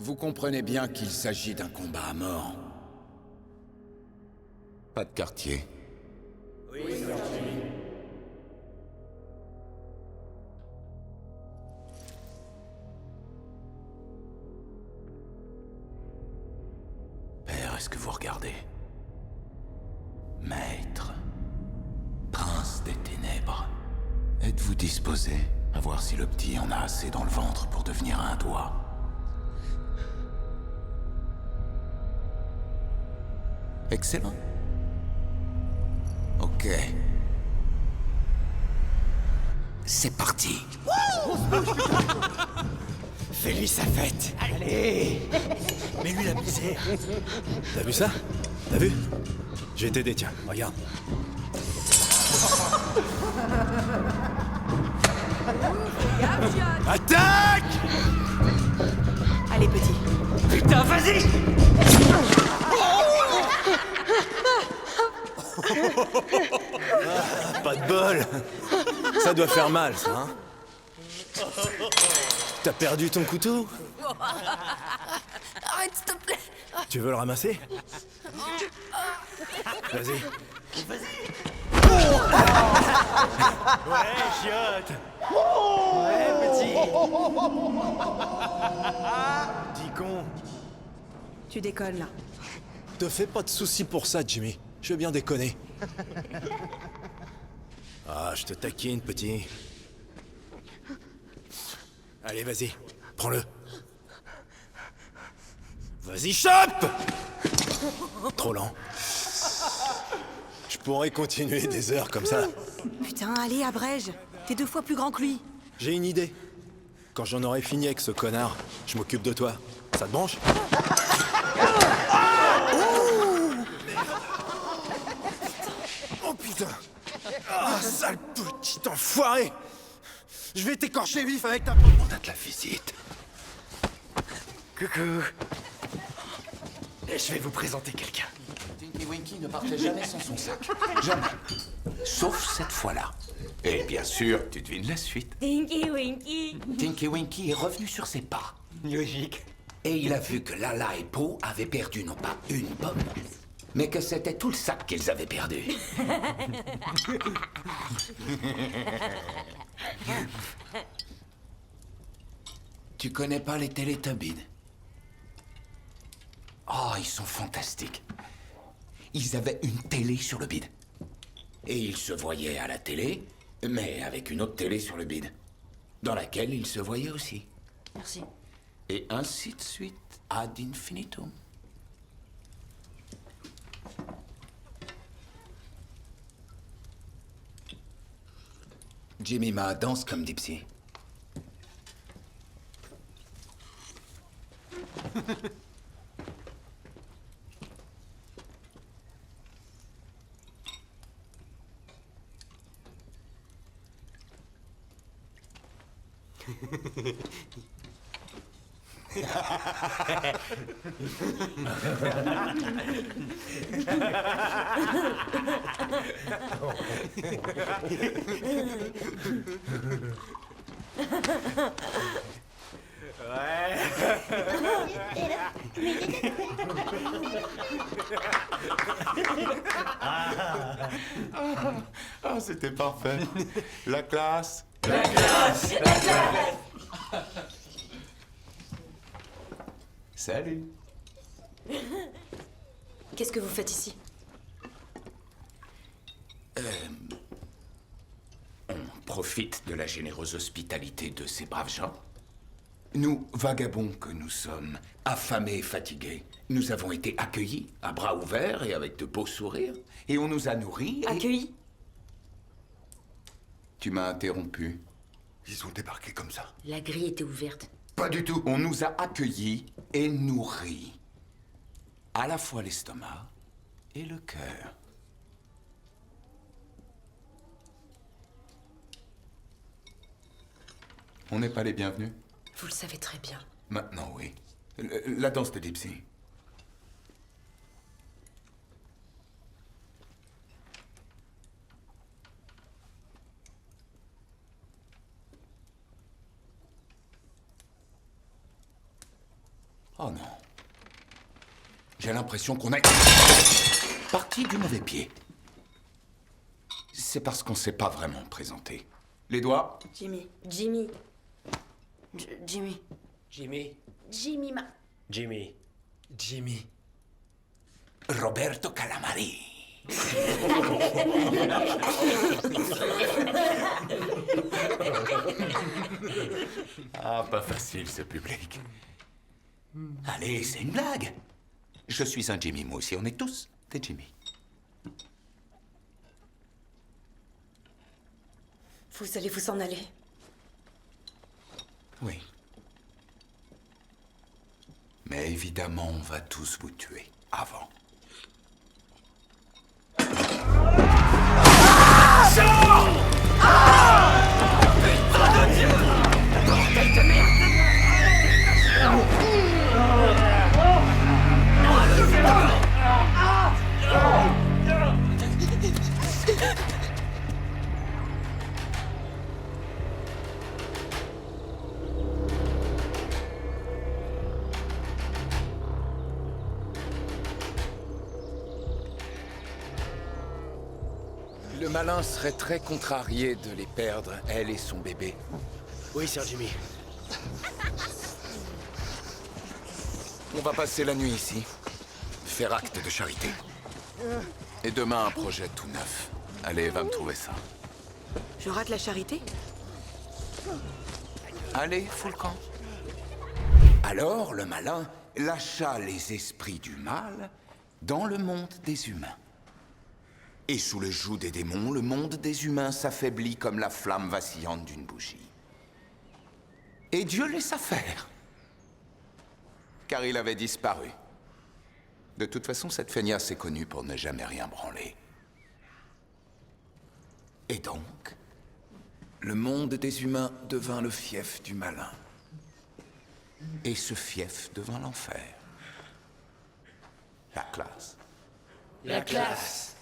Vous comprenez bien qu'il s'agit d'un combat à mort. Pas de quartier. Père, est-ce que vous regardez? Maître, prince des ténèbres, êtes-vous disposé à voir si le petit en a assez dans le ventre pour devenir un doigt? Excellent. Ok. C'est parti. Fais-lui sa fête. Allez. Mets-lui la misère. T'as vu ça? T'as vu? Je vais t'aider, tiens, regarde. Attaque! Allez, petit. Putain, vas-y! Pas de bol. Ça doit faire mal, ça, hein? T'as perdu ton couteau? Arrête, s'il te plaît. Tu veux le ramasser? Vas-y. Ouais, chiotte! Ouais, petit! Dis con! Tu décolles, là. Te fais pas de soucis pour ça, Jimmy. Je veux bien déconner. Ah, je te taquine, petit. Allez, vas-y. Prends-le. Vas-y, chope! Trop lent. Je pourrais continuer des heures comme ça. Putain, allez, abrège. T'es 2 fois plus grand que lui. J'ai une idée. Quand j'en aurai fini avec ce connard, je m'occupe de toi. Ça te branche? Oh putain! Ah, sale petit enfoiré! Je vais t'écorcher vif avec ta... On a de la visite. Coucou! Je vais vous présenter quelqu'un. Tinky Winky ne partait jamais sans son sac. Jamais. Sauf cette fois-là. Et bien sûr, tu devines la suite. Tinky Winky. Tinky Winky est revenu sur ses pas. Logique. Et il a vu que Lala et Po avaient perdu non pas une pomme, mais que c'était tout le sac qu'ils avaient perdu. Tu connais pas les Télétubbies? Oh, ils sont fantastiques. Ils avaient une télé sur le bide. Et ils se voyaient à la télé, mais avec une autre télé sur le bide, dans laquelle ils se voyaient aussi. Merci. Et ainsi de suite, ad infinitum. Jimmy Ma danse comme Dipsy. Ah, c'était parfait. La classe. Salut. Qu'est-ce que vous faites ici? On profite de la généreuse hospitalité de ces braves gens. Nous, vagabonds que nous sommes, affamés et fatigués, nous avons été accueillis à bras ouverts et avec de beaux sourires. Et on nous a nourris et... Accueilli? Tu m'as interrompu. Ils ont débarqué comme ça. La grille était ouverte. Pas du tout. On nous a accueillis et nourris. À la fois l'estomac et le cœur. On n'est pas les bienvenus? Vous le savez très bien. Maintenant, oui. La danse de Dipsy. Oh non. J'ai l'impression qu'on est parti du mauvais pied. C'est parce qu'on s'est pas vraiment présenté. Les doigts. Jimmy. Jimmy. Jimmy. Jimmy. Jimmy. Jimmy. Roberto Calamari. Ah, pas facile ce public. Allez, c'est une blague. Je suis un Jimmy, moi aussi, on est tous des Jimmy. Vous allez vous en aller. Oui. Mais évidemment, on va tous vous tuer avant. Le malin serait très contrarié de les perdre, elle et son bébé. Oui, Sir Jimmy. On va passer la nuit ici, faire acte de charité. Et demain, un projet tout neuf. Allez, va me trouver ça. Je rate la charité? Allez, fous le camp. Alors, le malin lâcha les esprits du mal dans le monde des humains. Et sous le joug des démons, le monde des humains s'affaiblit comme la flamme vacillante d'une bougie. Et Dieu laissa faire. Car il avait disparu. De toute façon, cette feignasse est connue pour ne jamais rien branler. Et donc, le monde des humains devint le fief du malin. Et ce fief devint l'enfer. La classe. La classe.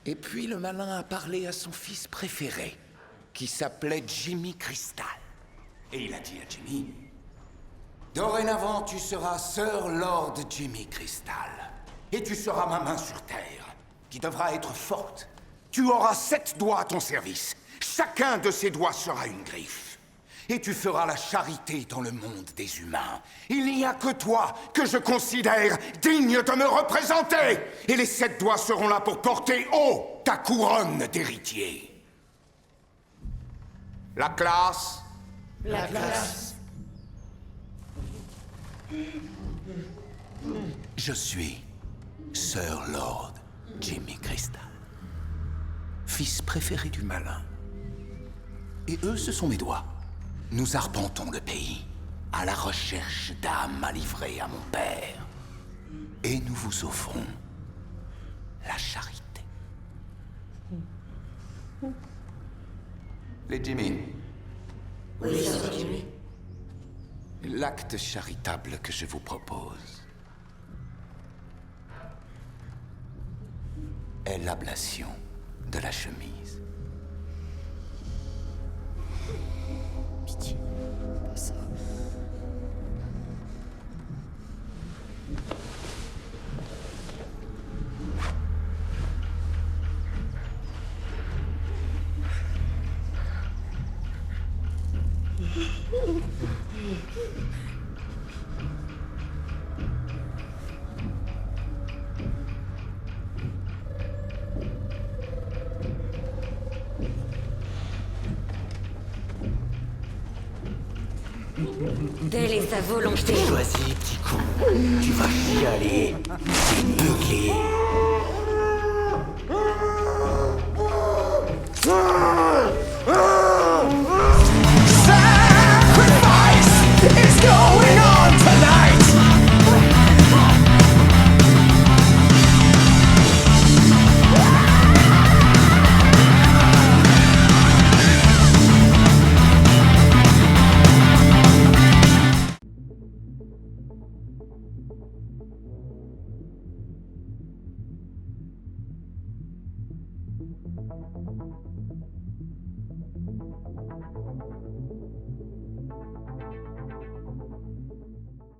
Et puis le malin a parlé à son fils préféré, qui s'appelait Jimmy Crystal. Et il a dit à Jimmy, « Dorénavant, tu seras Sir Lord Jimmy Crystal. Et tu seras ma main sur terre, qui devra être forte. Tu auras 7 doigts à ton service. Chacun de ces doigts sera une griffe. Et tu feras la charité dans le monde des humains. Il n'y a que toi que je considère digne de me représenter. Et les 7 doigts seront là pour porter haut ta couronne d'héritier. La classe. La classe. Je suis Sir Lord Jimmy Crystal, fils préféré du malin. Et eux, ce sont mes doigts. Nous arpentons le pays, à la recherche d'âmes à livrer à mon père. Et nous vous offrons la charité. Les Jimmy, Oui, Sir Jimmy. l'acte charitable que je vous propose est l'ablation de la chemise. Pitié, pas ça. Telle est sa volonté. Choisis, petit con. Tu vas chialer. Beucler.